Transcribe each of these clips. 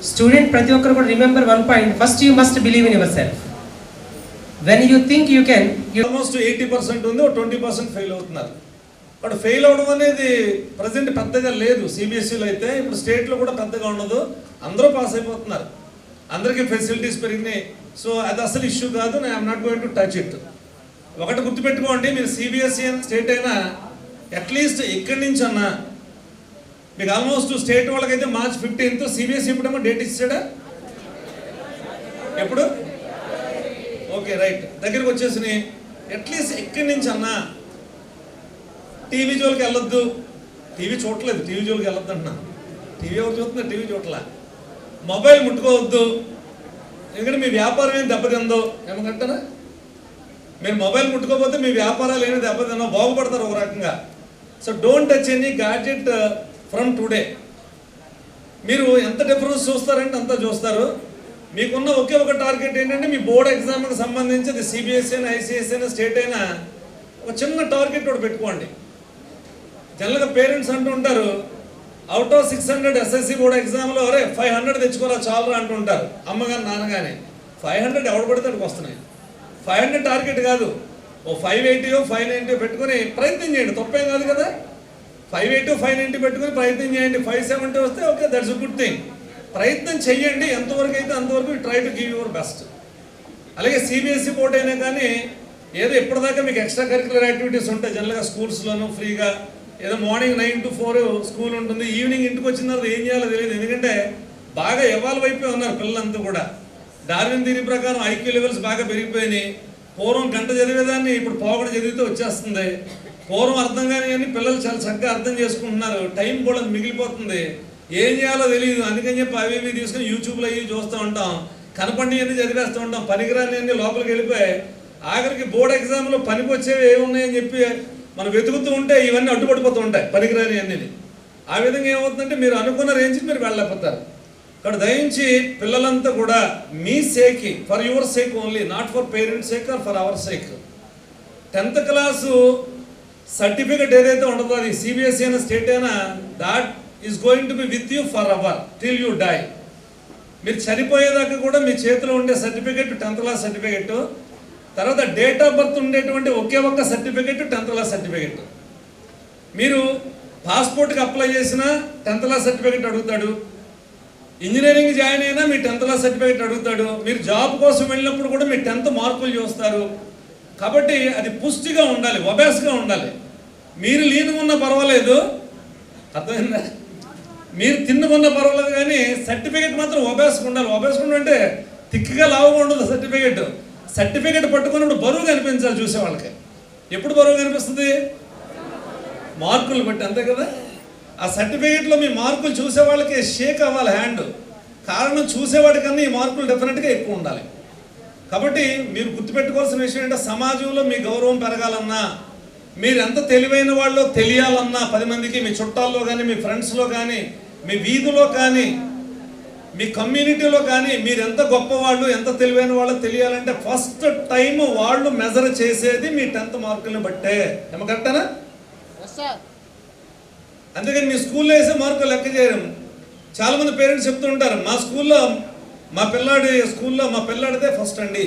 Student ప్రతి ఒక్కరు కూడా remember one point, first you must believe in your self. When you think you can, almost 80% ఉంది, 20% fail అవుతున్నారు. But fail అవడం అనేది ప్రజెంట్ పెద్దగా లేదు. సిబిఎస్ఈలో అయితే ఇప్పుడు స్టేట్లో కూడా పెద్దగా ఉండదు, అందరూ పాస్ అయిపోతున్నారు, అందరికీ ఫెసిలిటీస్ పెరిగినాయి. సో అది అసలు ఇష్యూ కాదు. I'm not going to touch it. ఒకటి గుర్తుపెట్టుకోండి, మీరు సిబిఎస్ఈ స్టేట్ అయినా అట్లీస్ట్ ఇక్కడి నుంచి అన్నా మీకు ఆల్మోస్ట్ స్టేట్ వాళ్ళకైతే March 15th, సిబిఎస్ఈ ఇప్పుడేమో డేట్ ఇచ్చాడా? ఎప్పుడు? ఓకే రైట్, దగ్గరికి వచ్చేసినాయి. అట్లీస్ట్ ఇక్కడి నుంచి అన్నా టీవీ జోలికి వెళ్ళొద్దు. టీవీ చూడలేదు, టీవీ జోలికి వెళ్ళొద్దు అంటున్నా. టీవీ ఎవరు చూస్తున్నారు? టీవీ చూడలే. మొబైల్ ముట్టుకోవద్దు, ఎందుకంటే మీ వ్యాపారం ఏం దెబ్బతిందో. ఏమంటారా? మీరు మొబైల్ ముట్టుకోకపోతే మీ వ్యాపారాలు ఏమి దెబ్బతిందో, బాగుపడతారు ఒక రకంగా. So don't touch any gadget from today. మీరు ఎంత డిఫరెన్స్ చూస్తారంటే అంతా చూస్తారు. మీకున్న ఒకే ఒక టార్గెట్ ఏంటంటే మీ బోర్డ్ ఎగ్జామ్కి సంబంధించి అది సిబిఎస్ఈ అయినా ఐసిఎస్ఈ అయినా స్టేట్ అయినా ఒక చిన్న టార్గెట్ కూడా పెట్టుకోండి. జనరల్గా పేరెంట్స్ అంటూ ఉంటారు, అవుట్ ఆఫ్ 600 ఎస్ఎస్సి బోర్డ్ ఎగ్జామ్లో అరే 500 తెచ్చుకోరా చాలరా అంటూ ఉంటారు అమ్మగారు నాన్నగానే. 500 ఎవడు పడితే అక్కడికి వస్తున్నాయి. 500 టార్గెట్ కాదు, ఓ 580 590 పెట్టుకుని ప్రయత్నం చేయండి, తప్పేం కాదు కదా. 580 590 పెట్టుకుని ప్రయత్నం చేయండి. 570 వస్తే okay, that's a good thing. ప్రయత్నం చెయ్యండి, ఎంతవరకు అయితే అంతవరకు try to give your best. అలాగే సిబిఎస్ఈ బోర్డ్ అయినా కానీ ఏదో ఇప్పటిదాకా మీకు ఎక్స్ట్రా కరిక్యులర్ యాక్టివిటీస్ ఉంటాయి జనరల్గా స్కూల్స్లోనూ ఫ్రీగా. ఏదో మార్నింగ్ 9 to 4 స్కూల్ ఉంటుంది, ఈవినింగ్ ఇంటికి వచ్చిన తర్వాత ఏం చేయాలో తెలియదు. ఎందుకంటే బాగా ఎవాల్వ్ అయిపోయి ఉన్నారు పిల్లలంతా కూడా. డార్విన్ థియరీ ప్రకారం ఐక్యూ లెవెల్స్ బాగా పెరిగిపోయినాయి. పూర్వం గంట చదివేదాన్ని ఇప్పుడు పోగడ చదివితే వచ్చేస్తుంది. పూర్వం అర్థం కానీ పిల్లలు చాలా చక్కగా అర్థం చేసుకుంటున్నారు. టైం కూడా మిగిలిపోతుంది, ఏం చేయాలో తెలియదు. అందుకని చెప్పి అవి ఇవి తీసుకుని యూట్యూబ్లో అవి చూస్తూ ఉంటాం, కనపండి అన్నీ చదివేస్తూ ఉంటాం, పనికిరాని అన్నీ లోపలికి వెళ్ళిపోయి ఆఖరికి బోర్డ్ ఎగ్జామ్లో పనికి వచ్చేవి ఏమున్నాయని చెప్పి మనం వెతుకుతూ ఉంటే ఇవన్నీ అడ్డుపడిపోతూ ఉంటాయి పనికిరాని అన్నీ. ఆ విధంగా ఏమవుతుందంటే మీరు అనుకున్న రేంజ్కి మీరు వెళ్ళలేకపోతారు. ఇక్కడ దయించి పిల్లలంతా కూడా మీ సేక్కి, for your sake only, not for parents sake or for our sake. 10th class certificate ఏదైతే ఉండదో అది సిబిఎస్ఈ అయినా స్టేట్ అయినా that is going to be with you forever till you die. మీరు చనిపోయేదాకా కూడా మీ చేతిలో ఉండే సర్టిఫికెట్ 10th క్లాస్ సర్టిఫికెట్. తర్వాత డేట్ ఆఫ్ బర్త్ ఉండేటువంటి ఒకే ఒక్క సర్టిఫికెట్ 10th క్లాస్ సర్టిఫికెట్. మీరు పాస్పోర్ట్కి అప్లై చేసినా 10th క్లాస్ సర్టిఫికెట్ అడుగుతాడు, ఇంజనీరింగ్ జాయిన్ అయినా మీ 10th క్లాస్ సర్టిఫికెట్ అడుగుతాడు, మీరు జాబ్ కోసం వెళ్ళినప్పుడు కూడా మీ 10th మార్కులు చూస్తారు. కాబట్టి అది పుష్టిగా ఉండాలి, ఒబేస్గా ఉండాలి. మీరు లీనుకున్నా పర్వాలేదు, అర్థమైందా? మీరు తిన్నుకున్నా పర్వాలేదు, కానీ సర్టిఫికెట్ మాత్రం ఒబేస్గా ఉండాలి. ఒబేస్గా ఉండాలంటే తిక్కిగా లావుగా ఉండదు సర్టిఫికెట్. సర్టిఫికెట్ పట్టుకున్నప్పుడు బరువు కనిపించాలి చూసే వాళ్ళకి. ఎప్పుడు బరువు కనిపిస్తుంది? మార్కులు బట్టి, అంతే కదా. ఆ సర్టిఫికెట్లో మీ మార్కులు చూసే వాళ్ళకి షేక్ అవ్వాలి హ్యాండ్. కారణం చూసేవాడికన్నా ఈ మార్కులు డెఫినెట్గా ఎక్కువ ఉండాలి. కాబట్టి మీరు గుర్తుపెట్టుకోవాల్సిన విషయం ఏంటంటే సమాజంలో మీ గౌరవం పెరగాలన్నా, మీరు ఎంత తెలివైన వాళ్ళో తెలియాలన్నా 10 మందికి, మీ చుట్టాల్లో కానీ మీ ఫ్రెండ్స్లో కానీ మీ వీధిలో కానీ మీ కమ్యూనిటీలో కానీ మీరు ఎంత గొప్పవాళ్ళు ఎంత తెలివైన వాళ్ళు తెలియాలంటే ఫస్ట్ టైం వాళ్ళు మెజర్ చేసేది మీ 10th మార్కులను బట్టే. ఏమో కరెక్టేనా? అందుకని మీ స్కూల్లో వేసే మార్కులు లెక్క చేయడం. చాలామంది పేరెంట్స్ చెప్తూ ఉంటారు, మా స్కూల్లో మా పిల్లాడితే ఫస్ట్ అండి,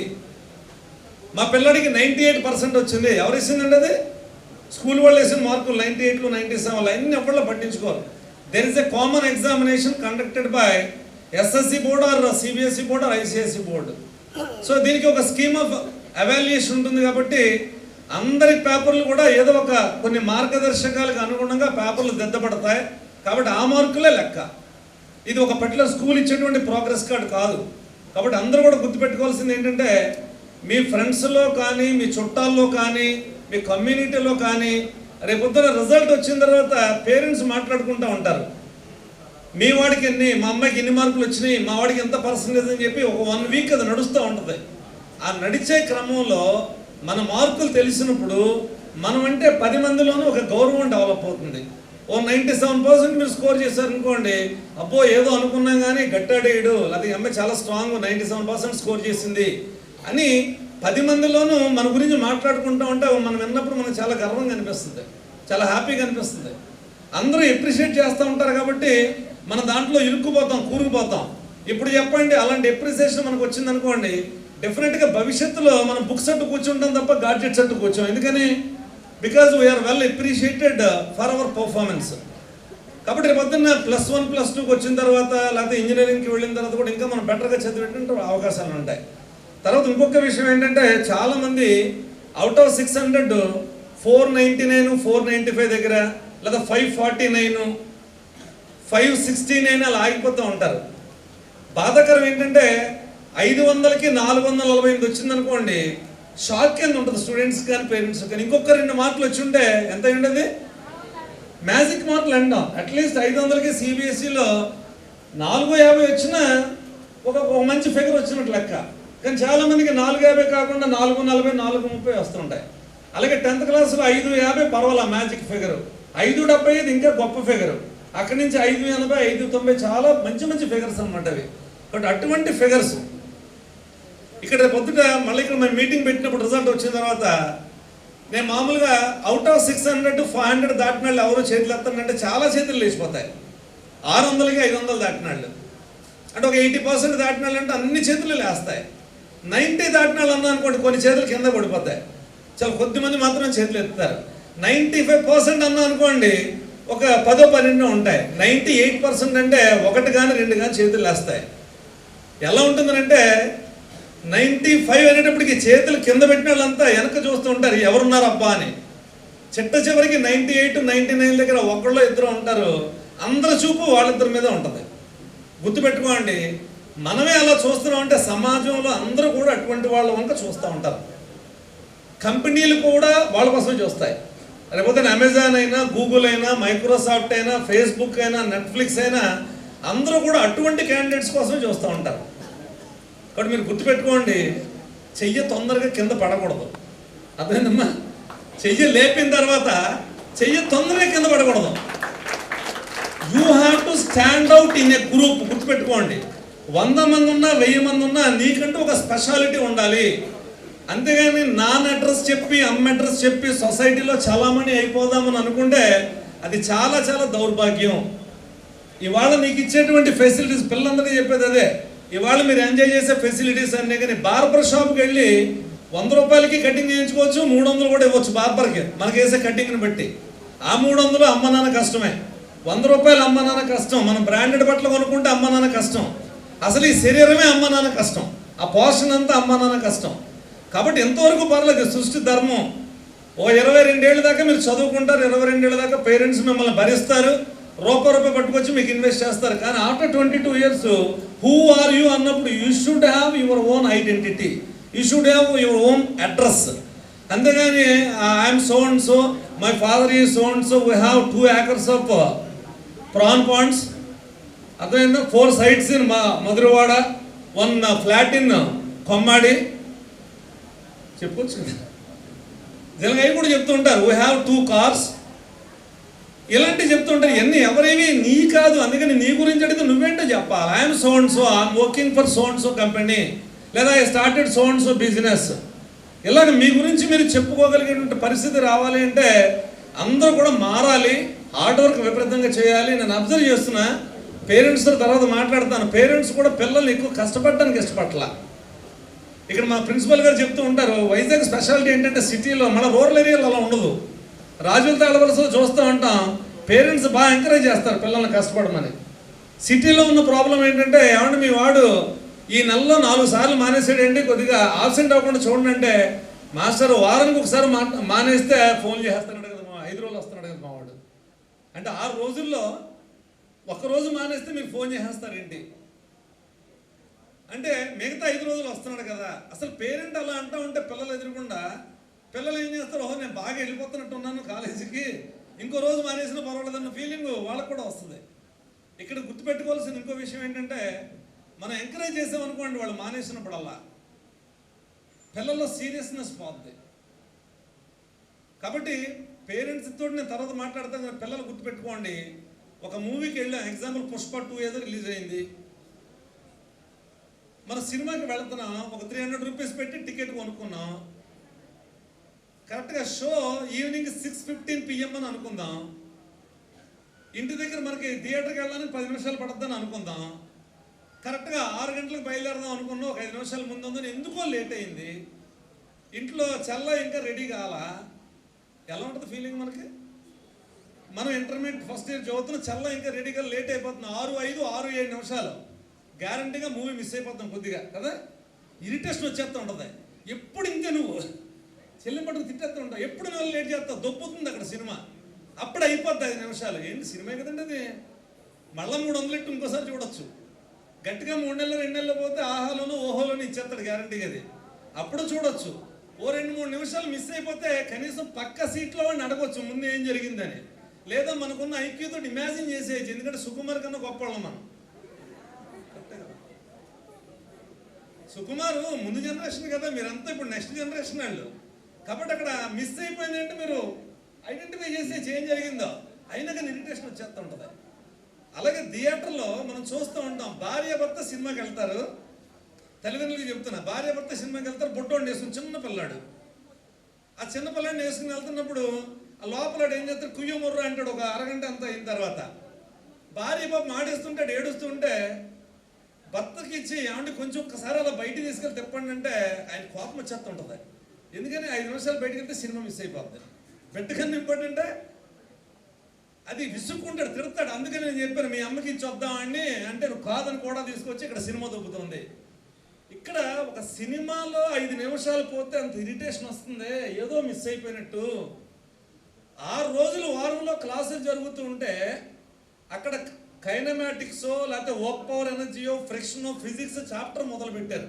మా పిల్లాడికి 98% వచ్చింది. ఎవరు ఇచ్చిందండి అది? స్కూల్ వాళ్ళు వేసిన మార్కులు 98, 97 అన్ని ఎవరిలో పట్టించుకోరు. There is a common examination conducted by SSC board or CBSE board or ICSE board. So దీనికి ఒక స్కీమ్ ఆఫ్ ఎవాల్యుయేషన్ ఉంటుంది. కాబట్టి అందరి పేపర్లు కూడా ఏదో ఒక కొన్ని మార్గదర్శకాలకు అనుగుణంగా పేపర్లు దిద్దపడతాయి. కాబట్టి ఆ మార్కులే లెక్క. ఇది ఒక పర్టికులర్ స్కూల్ ఇచ్చేటువంటి ప్రోగ్రెస్ కార్డు కాదు. కాబట్టి అందరూ కూడా గుర్తుపెట్టుకోవాల్సింది ఏంటంటే మీ ఫ్రెండ్స్లో కానీ మీ చుట్టాల్లో కానీ మీ కమ్యూనిటీలో కానీ రేపొద్దున రిజల్ట్ వచ్చిన తర్వాత పేరెంట్స్ మాట్లాడుకుంటూ ఉంటారు, మీ వాడికి ఎన్ని, మా అమ్మాయికి ఎన్ని మార్కులు వచ్చినాయి, మా వాడికి ఎంత పర్సంటేజ్ అని చెప్పి ఒక 1 వీక్ అది నడుస్తూ ఉంటుంది. ఆ నడిచే క్రమంలో మన మార్కులు తెలిసినప్పుడు మనం అంటే 10 మందిలోనూ ఒక గౌరవం డెవలప్ అవుతుంది. ఓ 97% మీరు స్కోర్ చేశారనుకోండి, అబ్బో ఏదో అనుకున్నాం కానీ గట్టాడేయడు, అది అమ్మాయి చాలా స్ట్రాంగ్ 97% స్కోర్ చేసింది అని 10 మందిలోనూ మన గురించి మాట్లాడుకుంటూ ఉంటే మనం విన్నప్పుడు మనకు చాలా గర్వంగా అనిపిస్తుంది, చాలా హ్యాపీగా అనిపిస్తుంది. అందరూ ఎప్రిషియేట్ చేస్తూ ఉంటారు కాబట్టి మన దాంట్లో ఇరుక్కుపోతాం, కూరుకుపోతాం. ఇప్పుడు చెప్పండి, అలాంటి ఎప్రిసియేషన్ మనకు వచ్చింది అనుకోండి, డెఫినెట్గా భవిష్యత్తులో మనం బుక్స్ అట్టు కూర్చుంటాం తప్ప గాడ్జెట్స్ అట్టు కూర్చోం. ఎందుకని? Because we are well appreciated for our performance. కాబట్టి రేపు పొద్దున్న +1 +2కి వచ్చిన తర్వాత, లేకపోతే ఇంజనీరింగ్కి వెళ్ళిన తర్వాత కూడా ఇంకా మనం బెటర్గా చదివేటువంటి అవకాశాలు ఉంటాయి. తర్వాత ఇంకొక విషయం ఏంటంటే, చాలామంది అవుట్ ఆఫ్ 600 499 495 దగ్గర, లేదా 549 569 అలా ఆగిపోతూ ఉంటారు. బాధాకరం ఏంటంటే 500కి 448 వచ్చిందనుకోండి, షాక్ కింద ఉంటుంది స్టూడెంట్స్ కానీ పేరెంట్స్ కానీ. ఇంకొక 2 మార్కులు వచ్చి ఉంటే ఎంత ఉండేది? మ్యాజిక్ మార్కులు అంటాం. అట్లీస్ట్ 500కి సిబిఎస్ఈలో 450 వచ్చినా ఒక మంచి ఫిగర్ వచ్చినట్టు లెక్క. కానీ చాలామందికి 450 కాకుండా 440 430 వస్తుంటాయి. అలాగే 10th క్లాస్లో 550 పర్వాలా మ్యాజిక్ ఫిగరు, 575 ఇంకా గొప్ప ఫిగరు, అక్కడి నుంచి 580 590 చాలా మంచి మంచి ఫిగర్స్ అనమాట అవి. కాబట్టి అటువంటి ఫిగర్స్ ఇక్కడ పొద్దుట మళ్ళీ ఇక్కడ మేము మీటింగ్ పెట్టినప్పుడు రిజల్ట్ వచ్చిన తర్వాత నేను మామూలుగా అవుట్ ఆఫ్ 600 500 దాటిన వాళ్ళు ఎవరు చేతులు ఎత్తానంటే చాలా చేతులు లేచిపోతాయి. 600కి 500 దాటిన వాళ్ళు అంటే ఒక 80% దాటిన వాళ్ళు అంటే అన్ని చేతులు లేస్తాయి. 90 దాటిన వాళ్ళు అన్నా అనుకోండి, కొన్ని చేతులు కింద పడిపోతాయి, చాలా కొద్ది మంది మాత్రం చేతులు ఎత్తుతారు. 95% అన్నా అనుకోండి, ఒక 10-12 ఉంటాయి. 98% అంటే 1 కానీ 2 కానీ చేతులు లేస్తాయి. ఎలా ఉంటుందంటే 95 అనేటప్పటికి చేతులు కింద పెట్టిన వాళ్ళంతా వెనక చూస్తూ ఉంటారు, ఎవరున్నారు అబ్బా అని. చివరికి 98 99 దగ్గర ఒకళ్ళు ఇద్దరు ఉంటారు, అందరి చూపు వాళ్ళిద్దరి మీద ఉంటుంది. గుర్తుపెట్టుకోండి, మనమే అలా చూస్తున్నాం అంటే సమాజంలో అందరూ కూడా అటువంటి వాళ్ళ వంక చూస్తూ ఉంటారు. కంపెనీలు కూడా వాళ్ళ కోసమే చూస్తాయి. లేకపోతే అమెజాన్ అయినా, గూగుల్ అయినా, మైక్రోసాఫ్ట్ అయినా, ఫేస్బుక్ అయినా, నెట్ఫ్లిక్స్ అయినా అందరూ కూడా అటువంటి క్యాండిడేట్స్ కోసమే చూస్తూ ఉంటారు. కాబట్టి మీరు గుర్తుపెట్టుకోండి, చెయ్యి తొందరగా కింద పడకూడదు. అర్థమైందమ్మా? చెయ్యి లేపిన తర్వాత చెయ్యి తొందరగా కింద పడకూడదు. You have to stand out in a group. గుర్తుపెట్టుకోండి, 100 మంది ఉన్నా 1000 మంది ఉన్నా నీకంటూ ఒక స్పెషాలిటీ ఉండాలి. అంతేగాని నాన్న అడ్రస్ చెప్పి అమ్మ అడ్రస్ చెప్పి సొసైటీలో చలామణి అయిపోదామని అనుకుంటే అది చాలా చాలా దౌర్భాగ్యం. ఇవాళ నీకు ఇచ్చేటువంటి ఫెసిలిటీస్, పిల్లలందరికీ చెప్పేది అదే, ఇవాళ మీరు ఎంజాయ్ చేసే ఫెసిలిటీస్ అన్నీ. కానీ బార్బర్ షాప్కి వెళ్ళి 100 రూపాయలకి కటింగ్ చేయించుకోవచ్చు, 300 కూడా ఇవ్వచ్చు బార్బర్కి, మనకి వేసే కటింగ్ని బట్టి. ఆ 300 అమ్మ నాన్న కష్టమే, 100 రూపాయలు అమ్మ నాన్న కష్టం, మనం బ్రాండెడ్ బట్టలు కొనుక్కుంటే అమ్మ నాన్న కష్టం, అసలు ఈ శరీరమే అమ్మ నాన్న కష్టం, ఆ పోషణ అంతా అమ్మ నాన్న కష్టం. కాబట్టి ఎంతవరకు పర్లేదు, సృష్టి ధర్మం. ఓ 22 ఏళ్ళ దాకా మీరు చదువుకుంటారు, 22 ఏళ్ళ దాకా పేరెంట్స్ మిమ్మల్ని భరిస్తారు, రూపాయి పట్టుకొచ్చి మీకు ఇన్వెస్ట్ చేస్తారు. కానీ after 22 years who are you అన్నప్పుడు you should have your own identity, you should have your own address. అంతేగాని I'm so and so, my father is so and so, we have 2 acres of prawn ponds, అర్థమైందా, 4 sites in Madhurawada, 1 flat in Kommadi, చెప్పొచ్చు కదా. జనగా కూడా చెప్తూ ఉంటారు, we have 2 cars, ఇలాంటివి చెప్తుంటారు. ఇవన్నీ ఎవరేవి నీ కాదు. అందుకని నీ గురించి అడిగితే నువ్వేంటో చెప్పాలి. I'm so and so, I'm working for so and so company, లేదా I started so and so business. ఇలాగ మీ గురించి మీరు చెప్పుకోగలిగేటువంటి పరిస్థితి రావాలి అంటే అందరూ కూడా మారాలి, హార్డ్ వర్క్ విపరీతంగా చేయాలి. నేను అబ్జర్వ్ చేస్తున్నా, పేరెంట్స్తో తర్వాత మాట్లాడతాను, పేరెంట్స్ కూడా పిల్లల్ని ఎక్కువ కష్టపడడానికి ఇష్టపడలా. ఇక్కడ మా ప్రిన్సిపల్ గారు చెప్తూ ఉంటారు, వైజాగ్ స్పెషాలిటీ ఏంటంటే సిటీలో, మన రూరల్ ఏరియాలో అలా ఉండదు. రాజుల తాళవలసలో చూస్తూ ఉంటాం, పేరెంట్స్ బాగా ఎంకరేజ్ చేస్తారు పిల్లల్ని కష్టపడమని. సిటీలో ఉన్న ప్రాబ్లం ఏంటంటే, ఏమంటే మీ వాడు ఈ నెలలో 4 సార్లు మానేసాడండి, కొద్దిగా ఆబ్సెంట్ అవ్వకుండా చూడండి అంటే, మాస్టర్ వారానికి ఒకసారి మానేస్తే ఫోన్ చేస్తున్నాడు కదా, 5 రోజులు వస్తున్నాడు కదా మా వాడు అంటే, 6 రోజుల్లో 1 రోజు మానేస్తే మీరు ఫోన్ చేసేస్తారేంటి అంటే, మిగతా 5 రోజులు వస్తున్నాడు కదా. అసలు పేరెంట్ అలా అంటూ ఉంటే పిల్లలు ఎదురకుండా పిల్లలు ఏం చేస్తారు, ఓహో నేను బాగా వెళ్ళిపోతున్నట్టు ఉన్నాను కాలేజీకి, ఇంకో రోజు మానేసిన పర్వాలేదన్న ఫీలింగ్ వాళ్ళకు కూడా వస్తుంది. ఇక్కడ గుర్తుపెట్టుకోవాల్సిన ఇంకో విషయం ఏంటంటే, మనం ఎంకరేజ్ చేసామనుకోండి వాళ్ళు మానేసినప్పుడల్లా పిల్లల్లో సీరియస్నెస్ పోద్ది. కాబట్టి పేరెంట్స్ తోటి నేను తర్వాత మాట్లాడతాను, పిల్లలు గుర్తుపెట్టుకోండి. ఒక మూవీకి వెళ్ళాం, ఎగ్జాంపుల్ పుష్ప 2 ఏదో రిలీజ్ అయింది, మన సినిమాకి వెళుతున్నాం, ఒక 300 రూపీస్ పెట్టి టికెట్ కొనుక్కున్నాం. కరెక్ట్గా షో ఈవినింగ్ 6:15 PM అని అనుకుందాం. ఇంటి దగ్గర మనకి థియేటర్కి వెళ్ళడానికి 10 నిమిషాలు పడుతుందని అనుకుందాం. కరెక్ట్గా 6 గంటలకు బయలుదేరదాం అనుకున్నాం, ఒక 5 నిమిషాల ముందు ఉందని ఎందుకో లేట్ అయింది. ఇంట్లో చల్ల ఇంకా రెడీ కావాలా, ఎలా ఉంటుంది ఫీలింగ్ మనకి? మనం ఇంటర్మీడియట్ ఫస్ట్ ఇయర్ చదువుతున్న చల్ల ఇంకా రెడీగా లేట్ అయిపోతుంది. 6:05, 6:07 నిమిషాలు గ్యారంటీగా మూవీ మిస్ అయిపోతాం కొద్దిగా కదా. ఇరిటేషన్ వచ్చేస్తూ ఉంటుంది. ఎప్పుడు ఇంకా నువ్వు చెల్లింపట్టుకు తిట్టేస్తూ ఉంటావు, ఎప్పుడు నువ్వు లేట్ చేస్తావు, దొబ్బుతుంది అక్కడ సినిమా. అప్పుడు అయిపోద్ది 5 నిమిషాలు. ఏంటి సినిమా కదండి అది, మళ్ళీ 300 ఎట్టు ఇంకోసారి చూడొచ్చు. గట్టిగా 3 నెలలు 2 నెలలు పోతే ఆహాలోను ఓహోలోను ఇచ్చేస్తాడు గ్యారంటీగా అది, అప్పుడు చూడొచ్చు. ఓ 2-3 నిమిషాలు మిస్ అయిపోతే కనీసం పక్క సీట్లో వాడిని అడగవచ్చు ముందు ఏం జరిగిందని, లేదా మనకున్న ఐక్యూతో ఇమాజిన్ చేసేయచ్చు. ఎందుకంటే సుకుమార్ కన్నా గొప్పవాళ్ళం మనం. సుకుమారు ముందు జనరేషన్ కదా, మీరంతా ఇప్పుడు నెక్స్ట్ జనరేషన్ వాళ్ళు. కాబట్టి అక్కడ మిస్ అయిపోయింది అంటే మీరు ఐడెంటిఫై చేసి ఏం జరిగిందో అయినా కానీ ఇరిటేషన్ వచ్చేస్తూ ఉంటుంది. అలాగే థియేటర్లో మనం చూస్తూ ఉంటాం, భార్యాభర్త సినిమాకి వెళ్తారు. తల్లిదండ్రులకి చెప్తున్నా, భార్యాభర్త సినిమాకి వెళ్తారు, బొట్టోడిని వేసుకుని చిన్న పిల్లాడు. ఆ చిన్న పిల్లాడిని వేసుకుని వెళ్తున్నప్పుడు ఆ లోపల ఏం చేస్తాడు, కుయ్య ముర్ర అంటాడు. ఒక అరగంట అంత అయిన తర్వాత భార్య బాబు మాడేస్తుంటాడు, ఏడుస్తుంటే భర్తకి ఇచ్చి ఏమంటే కొంచెం ఒక్కసారి అలా బయటికి తీసుకెళ్ళి తిప్పండి అంటే ఆయన కోపం వచ్చేస్తూ ఉంటుంది. ఎందుకని 5 నిమిషాలు బయటకు వెళ్తే సినిమా మిస్ అయిపోతుంది. పెట్టకన్నా ఇంపార్టెంట్ అది విసుక్కుంటాడు, తిడతాడు. అందుకని నేను చెప్పాను మీ అమ్మకి ఇచ్చి వద్దామని అంటే నువ్వు కాదని కూడా తీసుకొచ్చి ఇక్కడ సినిమా దొబ్బుతుంది. ఇక్కడ ఒక సినిమాలో 5 నిమిషాలు పోతే అంత ఇరిటేషన్ వస్తుంది, ఏదో మిస్ అయిపోయినట్టు. 6 రోజులు వారంలో క్లాసులు జరుగుతూ ఉంటే అక్కడ కైనమాటిక్సో లేకపోతే వర్క్ పవర్ ఎనర్జీయో ఫ్రిక్షనో ఫిజిక్స్ చాప్టర్ మొదలు పెట్టారు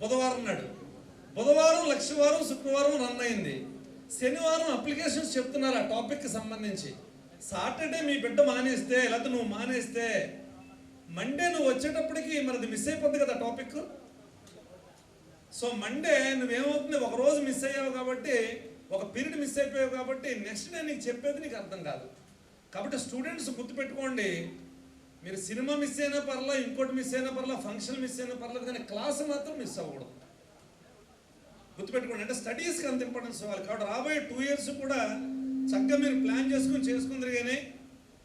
బుధవారం నాడు. బుధవారం లక్షవారం శుక్రవారం రన్ అయింది. శనివారం అప్లికేషన్స్ చెప్తున్నారు ఆ టాపిక్కి సంబంధించి. సాటర్డే మీ బిడ్డ మానేస్తే లేకపోతే నువ్వు మానేస్తే మండే నువ్వు వచ్చేటప్పటికి మనది మిస్ అయిపోద్ది కదా టాపిక్. సో మండే నువ్వేమవుతుంది, ఒక రోజు మిస్ అయ్యావు కాబట్టి, ఒక పీరియడ్ మిస్ అయిపోయావు కాబట్టి నెక్స్ట్ డే నీకు చెప్పేది నీకు అర్థం కాదు. కాబట్టి స్టూడెంట్స్ గుర్తుపెట్టుకోండి, మీరు సినిమా మిస్ అయినా పర్లా, ఇంకోటి మిస్ అయినా పర్లా, ఫంక్షన్ మిస్ అయినా పర్లేదు, కానీ క్లాస్ మాత్రం మిస్ అవ్వకూడదు. గుర్తుపెట్టుకోండి. అంటే స్టడీస్కి అంత ఇంపార్టెన్స్ ఇవ్వాలి. కాబట్టి రాబోయే 2 ఇయర్స్ కూడా చక్కగా మీరు ప్లాన్ చేసుకుందరు. కానీ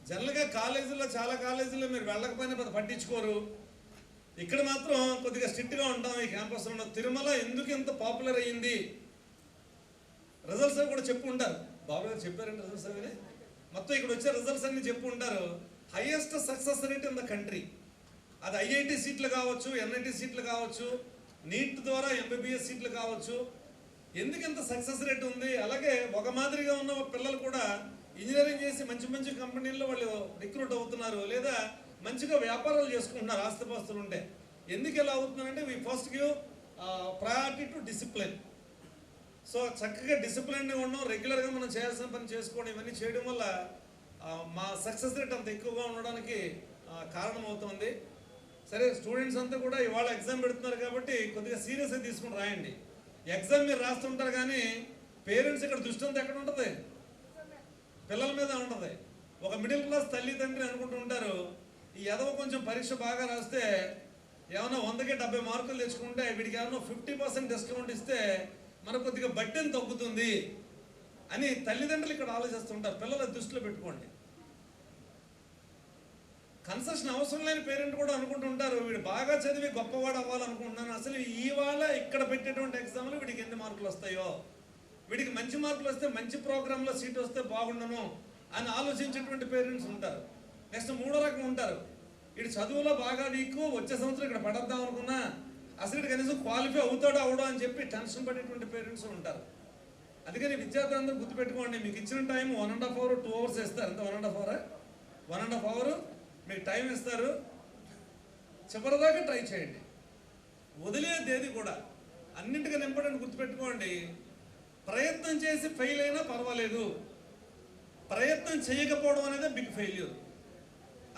జనరల్గా కాలేజీలో చాలా కాలేజీలో మీరు వెళ్ళకపోయినా పెద్ద పట్టించుకోరు. ఇక్కడ మాత్రం కొద్దిగా స్ట్రిక్ట్గా ఉంటాం. ఈ క్యాంపస్లో తిరుమల ఎందుకు ఇంత పాపులర్ అయ్యింది, రిజల్ట్స్ అవి కూడా చెప్పు ఉంటారు. బాబు గారు చెప్పారంటే రిజల్ట్స్ అవి మొత్తం ఇక్కడ వచ్చే రిజల్ట్స్ అన్ని చెప్పు ఉంటారు. Highest success rate in the country. అది ఐఐటి సీట్లు కావచ్చు, ఎన్ఐటి సీట్లు కావచ్చు, నీట్ ద్వారా ఎంబీబీఎస్ సీట్లు కావచ్చు. ఎందుకు ఇంత సక్సెస్ రేట్ ఉంది? అలాగే ఒక మాదిరిగా ఉన్న పిల్లలు కూడా ఇంజనీరింగ్ చేసి మంచి మంచి కంపెనీల్లో వాళ్ళు రిక్రూట్ అవుతున్నారు, లేదా మంచిగా వ్యాపారాలు చేసుకుంటున్నారు ఆస్తిపాస్తులు ఉంటే. ఎందుకు ఎలా అవుతున్నారంటే we first give priority to discipline. So చక్కగా డిసిప్లిన్గా ఉండడం, రెగ్యులర్గా మనం చేయాల్సిన పని చేసుకోవడం, ఇవన్నీ చేయడం వల్ల మా సక్సెస్ రేట్ అంత ఎక్కువగా ఉండడానికి కారణమవుతుంది. సరే, స్టూడెంట్స్ అంతా కూడా ఇవాళ ఎగ్జామ్ పెడుతున్నారు కాబట్టి కొద్దిగా సీరియస్గా తీసుకుని రాయండి. ఎగ్జామ్ మీరు రాస్తుంటారు కానీ పేరెంట్స్ ఇక్కడ దృష్టి అంతా ఎక్కడ ఉంటుంది, పిల్లల మీద ఉంటుంది. ఒక మిడిల్ క్లాస్ తల్లి తండ్రి అనుకుంటూ ఉంటారు, ఈ ఎదవ కొంచెం పరీక్ష బాగా రాస్తే ఏమన్నా 100కి 70 మార్కులు తెచ్చుకుంటే వీడికి ఏమన్నా 50% డిస్కౌంట్ ఇస్తే మనకు కొద్దిగా బడ్డెన్ తగ్గుతుంది అని తల్లిదండ్రులు ఇక్కడ ఆలోచిస్తుంటారు. పిల్లల దృష్టిలో పెట్టుకోండి. కన్సెషన్ అవసరం లేని పేరెంట్ కూడా అనుకుంటుంటారు, వీడు బాగా చదివి గొప్పవాడు అవ్వాలనుకుంటున్నాను, అసలు ఇవాళ ఇక్కడ పెట్టేటువంటి ఎగ్జామ్లో వీడికి ఎన్ని మార్కులు వస్తాయో, వీడికి మంచి మార్కులు వస్తే మంచి ప్రోగ్రాంలో సీట్ వస్తే బాగుండను అని ఆలోచించేటువంటి పేరెంట్స్ ఉంటారు. నెక్స్ట్ 3వ రకం ఉంటారు, వీడు చదువులో బాగా వీకు, వచ్చే సంవత్సరం ఇక్కడ పడద్దాం అనుకున్నా అసలు వీడు కనీసం క్వాలిఫై అవుతాడో అవడో అని చెప్పి టెన్షన్ పడేటువంటి పేరెంట్స్ ఉంటారు. అందుకని విద్యార్థులందరూ గుర్తుపెట్టుకోండి, మీకు ఇచ్చిన టైం 1.5 hour 2 hours ఇస్తారు. అంత 1.5 hour మీకు టైం ఇస్తారు. చివరిదాకా ట్రై చేయండి, వదిలేది ఏది కూడా. అన్నింటికన్నా ఇంపార్టెంట్ గుర్తుపెట్టుకోండి, ప్రయత్నం చేసి ఫెయిల్ అయినా పర్వాలేదు, ప్రయత్నం చేయకపోవడం అనేది బిగ్ ఫెయిల్యూర్.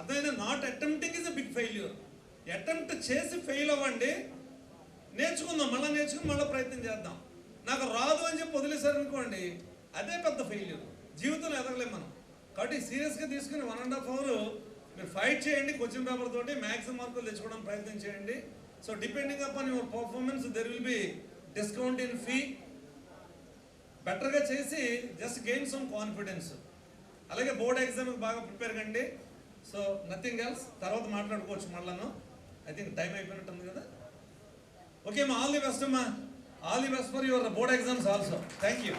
అర్థమైనా? Not attempting is a big failure. Attempt చేసి ఫెయిల్ అవ్వండి, నేర్చుకుందాం, మళ్ళీ నేర్చుకుని మళ్ళీ ప్రయత్నం చేద్దాం. నాకు రాదు అని చెప్పి వదిలేశారనుకోండి, అదే పెద్ద ఫెయిల్యూర్, జీవితంలో ఎదగలేం మనం. కాబట్టి సీరియస్గా తీసుకుని 1.5 hour మీరు ఫైట్ చేయండి. క్వశ్చన్ పేపర్ తోటి మ్యాక్సిమం మార్కులు తెచ్చుకోవడానికి ప్రయత్నం చేయండి. So depending upon your performance there will be discount in fee. బెటర్గా చేసి జస్ట్ గెయిన్ సమ్ కాన్ఫిడెన్స్. అలాగే బోర్డ్ ఎగ్జామ్కి బాగా ప్రిపేర్ కండి. సో నథింగ్ ఎల్స్, తర్వాత మాట్లాడుకోవచ్చు మళ్ళాను. ఐ థింక్ టైం అయిపోయినట్టుంది కదా. ఓకే అమ్మా, ఆల్ ది బెస్ట్ అమ్మా, all the best for your board exams also. Thank you.